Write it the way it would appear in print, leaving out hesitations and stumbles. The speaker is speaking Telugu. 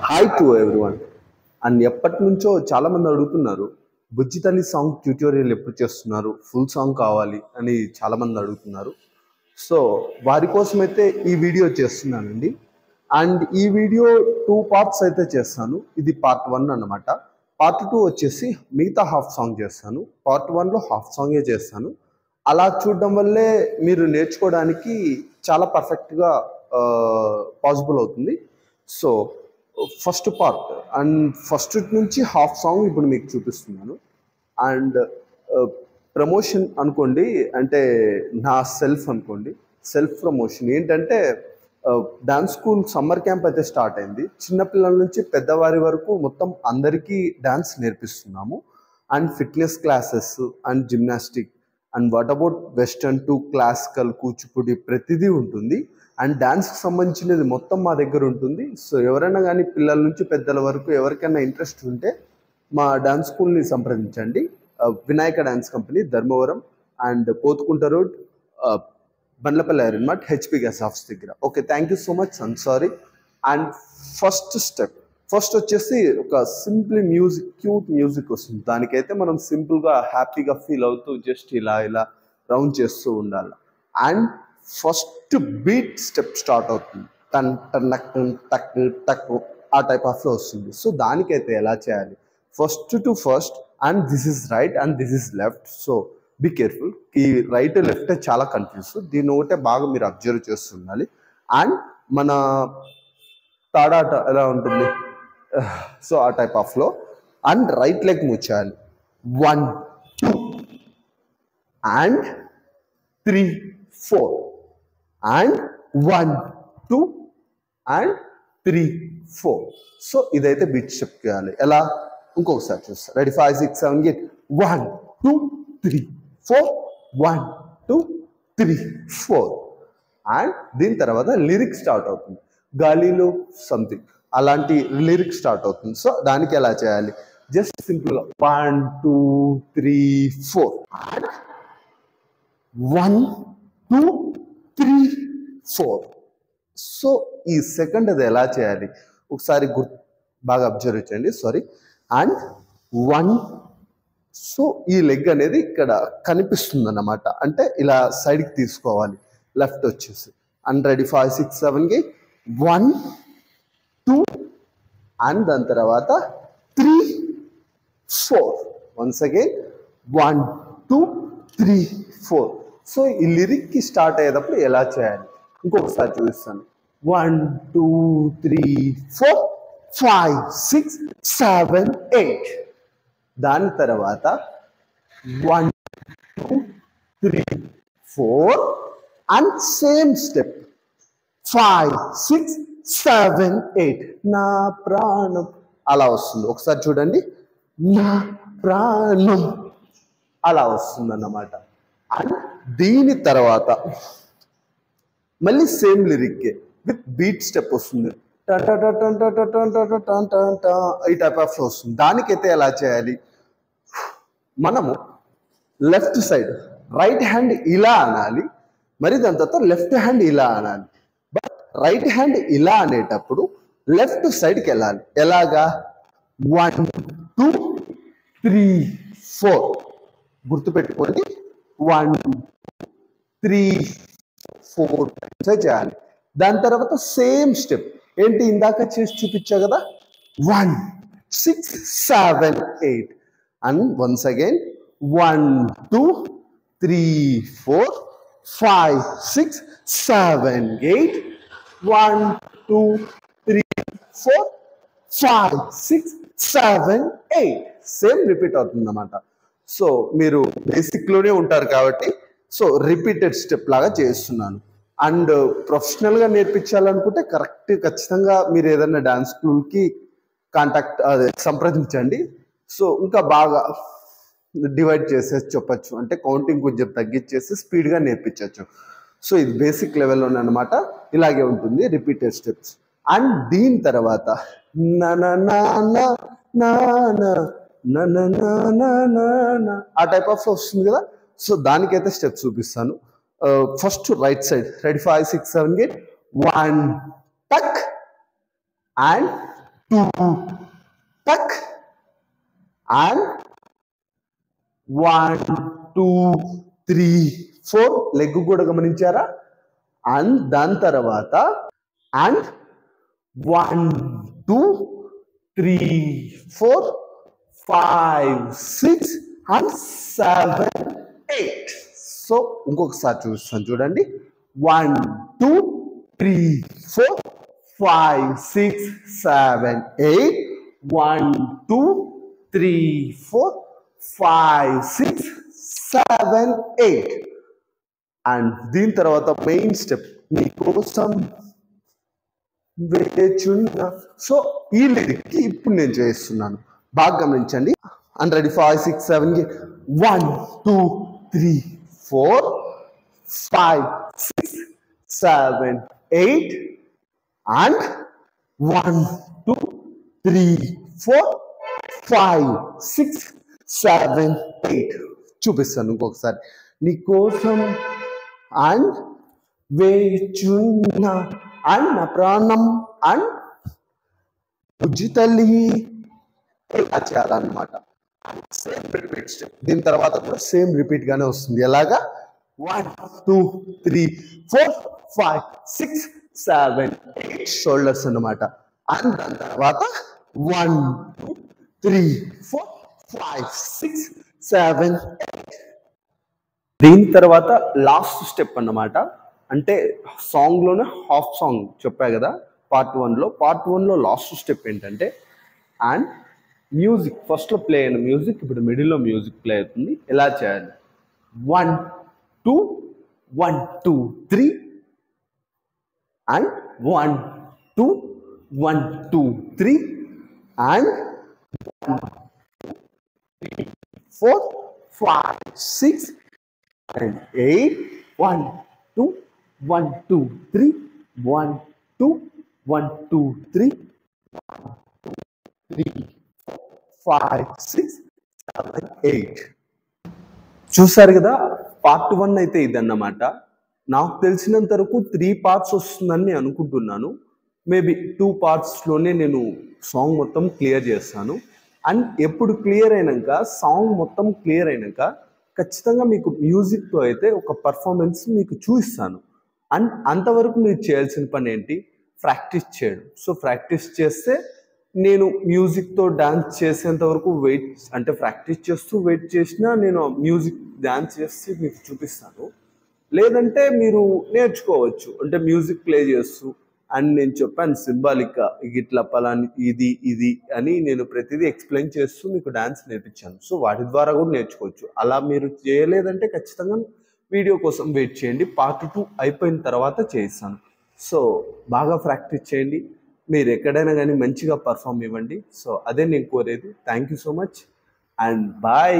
Hi to everyone. అండ్ ఎప్పటి నుంచో చాలా మంది అడుగుతున్నారు, బుజ్జి తల్లి సాంగ్ ట్యూటోరియల్ ఎప్పుడు చేస్తున్నారు, ఫుల్ సాంగ్ కావాలి అని చాలా మంది అడుగుతున్నారు. సో వారి కోసం అయితే ఈ వీడియో చేస్తున్నానండి. అండ్ ఈ వీడియో 2 పార్ట్స్ అయితే చేస్తాను. ఇది పార్ట్ 1 అన్నమాట. పార్ట్ 2 వచ్చేసి మిగతా హాఫ్ సాంగ్ చేస్తాను. పార్ట్ 1లో హాఫ్ సాంగే చేస్తాను. అలా చూడడం వల్లే మీరు నేర్చుకోవడానికి చాలా పర్ఫెక్ట్గా పాసిబుల్ అవుతుంది. So first part and first నుంచి హాఫ్ సాంగ్ ఇప్పుడు మీకు చూపిస్తున్నాను. అండ్ ప్రమోషన్ అనుకోండి, అంటే నా సెల్ఫ్ అనుకోండి, సెల్ఫ్ ప్రమోషన్ ఏంటంటే డాన్స్ స్కూల్ సమ్మర్ క్యాంప్ అయితే స్టార్ట్ అయింది. చిన్నపిల్లల నుంచి పెద్దవారి వరకు మొత్తం అందరికీ డాన్స్ నేర్పిస్తున్నాము. And fitness classes and gymnastic and what about western to classical, Kuchipudi ప్రతిదీ ఉంటుంది. అండ్ డాన్స్కి సంబంధించినది మొత్తం మా దగ్గర ఉంటుంది. సో ఎవరైనా కానీ పిల్లల నుంచి పెద్దల వరకు ఎవరికైనా ఇంట్రెస్ట్ ఉంటే మా డాన్స్ స్కూల్ని సంప్రదించండి. Vinayaka dance company, Dharmavaram and Pothukunta road, Bandlapalli iron mart, HP gas office దగ్గర. Okay, thank you so much. I'm sorry. And first వచ్చేసి ఒక సింపుల్ మ్యూజిక్, క్యూట్ మ్యూజిక్ వస్తుంది. దానికైతే మనం సింపుల్గా హ్యాపీగా ఫీల్ అవుతూ జస్ట్ ఇలా ఇలా రౌండ్ చేస్తూ ఉండాలి. And first beat step start అవుతుంది. టన్ టన్ టక్ టక్ టక్ ఆ టైప్ ఆఫ్లో వస్తుంది. సో దానికైతే ఎలా చేయాలి, first to first and this is right and this is left. So be careful. ఈ రైట్ లెఫ్ట్ చాలా కన్ఫ్యూజ్. దీన్ని ఒకటే బాగా మీరు అబ్జర్వ్ చేస్తుండాలి. అండ్ మన తాడాట ఎలా ఉంటుంది, సో ఆ టైప్ ఆఫ్లో. అండ్ రైట్ లెగ్ మూవ్ చేయాలి. 1 2 అండ్ 3 4 అండ్ 1 2 అండ్ 3 4. సో ఇదైతే బీట్ స్టెప్ చేయాలి. ఎలా, ఇంకొకసారి చూస్తా. రెడీ, 5 6 7 8 1 2 3 4 1 2 3 4. అండ్ దీని తర్వాత లిరిక్ స్టార్ట్ అవుతుంది. గాలిలో సంథింగ్ అలాంటి లిరిక్ స్టార్ట్ అవుతుంది. సో దానికి ఎలా చేయాలి, జస్ట్ సింపుల్గా 1 2 3 4 అండ్ 1 2 3 4. సో ఈ సెకండ్ అది ఎలా చేయాలి ఒకసారి బాగా అబ్జర్వ్ చేయండి. సారీ. అండ్ 1. సో ఈ లెగ్ అనేది ఇక్కడ కనిపిస్తుంది అన్నమాట, అంటే ఇలా సైడ్కి తీసుకోవాలి. లెఫ్ట్ వచ్చేసి అండ్ రెడీ, 5 6 7 8 1 2 అండ్ దాని తర్వాత 3 4. Once again 1 2 3 4. సో ఈ లిరిక్కి స్టార్ట్ అయ్యేటప్పుడు ఎలా చేయాలి ఇంకొకసారి చూపిస్తాను. 1 2 3 4 5 6 7 8. దాని తర్వాత 1 2 3 4 అండ్ సేమ్ స్టెప్ 5 6 7 8. నా ప్రాణం అలా వస్తుంది. ఒకసారి చూడండి, నా ప్రాణం అలా వస్తుంది అన్నమాట. అండ్ దీని తర్వాత మళ్ళీ సేమ్ లిరిక్కే విత్ బీట్ స్టెప్ వస్తుంది. ఈ టైప్ ఆఫ్ వస్తుంది. దానికైతే ఎలా చేయాలి, మనము లెఫ్ట్ సైడ్ రైట్ హ్యాండ్ ఇలా అనాలి, మరి దాని తర్వాత లెఫ్ట్ హ్యాండ్ ఇలా అనాలి. బట్ రైట్ హ్యాండ్ ఇలా అనేటప్పుడు లెఫ్ట్ సైడ్కి వెళ్ళాలి. ఎలాగా, 1 2 3 4. గుర్తుపెట్టుకోండి, 1 3 4 చేయాలి. దాని తర్వాత సేమ్ స్టెప్ ఏంటి, ఇందాక చేసి చూపించా కదా, 1 6 7 8. And once again 1 2 3 4 5 6 7 8 1 2 3 4 5 6 7 8. Same repeat అవుతుంది అన్నమాట. సో మీరు బేసిక్లోనే ఉంటారు కాబట్టి సో రిపీటెడ్ స్టెప్ లాగా చేస్తున్నాను. అండ్ ప్రొఫెషనల్గా నేర్పించాలనుకుంటే ఖచ్చితంగా మీరు ఏదైనా డాన్స్ స్కూల్కి సంప్రదించండి. సో ఇంకా బాగా డివైడ్ చేసేసి చెప్పచ్చు, అంటే కౌంటింగ్ కొంచెం తగ్గించేసి స్పీడ్గా నేర్పించవచ్చు. సో ఇది బేసిక్ లెవెల్లోనే అనమాట. ఇలాగే ఉంటుంది రిపీటెడ్ స్టెప్స్. అండ్ దీని తర్వాత ఆ టైప్ ఆఫ్ వస్తుంది కదా. సో దానికైతే స్టెప్స్ చూపిస్తాను. ఫస్ట్ రైట్ సైడ్, రెడీ, 5 6 7 8 1 టక్ అండ్ 2 tuck and 1 2 3 4 లెగ్ కూడా గమనించారా అండ్ దాని తర్వాత అండ్ 1 2 3 4 5 6 and 7 8 సో ఇంకొకసారి చూస్తాను చూడండి 1 2 3 4 5 6 7 8 1 2 3 4 5 6 7 8 అండ్ దీని తర్వాత మెయిన్ స్టెప్ నీకోసం వేచున్నా సో ఈ లిరిక్కి ఇప్పుడు నేను చేస్తున్నాను బాగా గమనించండి అండ్ రెడీ 5 6 7 1 2 3 4 5 6 7 8 and 1 2 3 4 5 6 7 8 చూపిస్తాను ఇంకొకసారి నీకోసం అండ్ వేచున్నా అండ్ నా ప్రాణం అండ్ బుజ్జి తల్లి ఇలా చేయాలన్నమాట సేమ్ రిపీట్ స్టెప్ దీని తర్వాత కూడా సేమ్ రిపీట్ గానే వస్తుంది ఎలాగా 1 2 3 4 5 6 7 8 షోల్డర్స్ అన్నమాట అండ్ దాని తర్వాత 1 2 3 4 5 6 7 8 దీని తర్వాత లాస్ట్ స్టెప్ అన్నమాట అంటే సాంగ్లోనే హాఫ్ సాంగ్ చెప్పా కదా పార్ట్ 1లో లాస్ట్ స్టెప్ ఏంటంటే అండ్ మ్యూజిక్ ఫస్ట్లో ప్లే అయిన మ్యూజిక్ ఇప్పుడు మిడిల్లో మ్యూజిక్ ప్లే అవుతుంది ఎలా చేయాలి 1 2 1 2 3 అండ్ 1 2 1 2 3 అండ్ 4 5 6 and 8 1 2 1 2 3 1 2 1 2 3 3 5 6 7 8 చూసారు కదా పార్ట్ 1 అయితే ఇదన్నమాట నాకు తెలిసినంత వరకు 3 పార్ట్స్ వస్తుందని నేను అనుకుంటున్నాను మేబీ 2 పార్ట్స్లోనే నేను సాంగ్ మొత్తం క్లియర్ చేస్తాను అండ్ ఎప్పుడు క్లియర్ అయినాక సాంగ్ మొత్తం క్లియర్ అయినాక ఖచ్చితంగా మీకు మ్యూజిక్తో అయితే ఒక పర్ఫార్మెన్స్ మీకు చూపిస్తాను అండ్ అంతవరకు మీరు చేయాల్సిన పని ఏంటి ప్రాక్టీస్ చేయడం సో ప్రాక్టీస్ చేస్తే నేను మ్యూజిక్తో డాన్స్ చేసేంత వరకు వెయిట్ అంటే ప్రాక్టీస్ చేస్తూ వెయిట్ చేసినా నేను మ్యూజిక్ డాన్స్ చేసి మీకు చూపిస్తాను లేదంటే మీరు నేర్చుకోవచ్చు అంటే మ్యూజిక్ ప్లే చేస్తూ అండ్ నేను చెప్పాను సింబాలిక్గా ఇట్లా పలాని ఇది ఇది అని నేను ప్రతిదీ ఎక్స్ప్లెయిన్ చేస్తూ మీకు డాన్స్ నేర్పించాను సో వాటి ద్వారా కూడా నేర్చుకోవచ్చు అలా మీరు చేయలేదంటే ఖచ్చితంగా వీడియో కోసం వెయిట్ చేయండి పార్ట్ 2 అయిపోయిన తర్వాత చేయిస్తాను సో బాగా ప్రాక్టీస్ చేయండి మీరు ఎక్కడైనా కానీ మంచిగా పర్ఫామ్ ఇవ్వండి సో అదే నేను కోరేది thank you so much and bye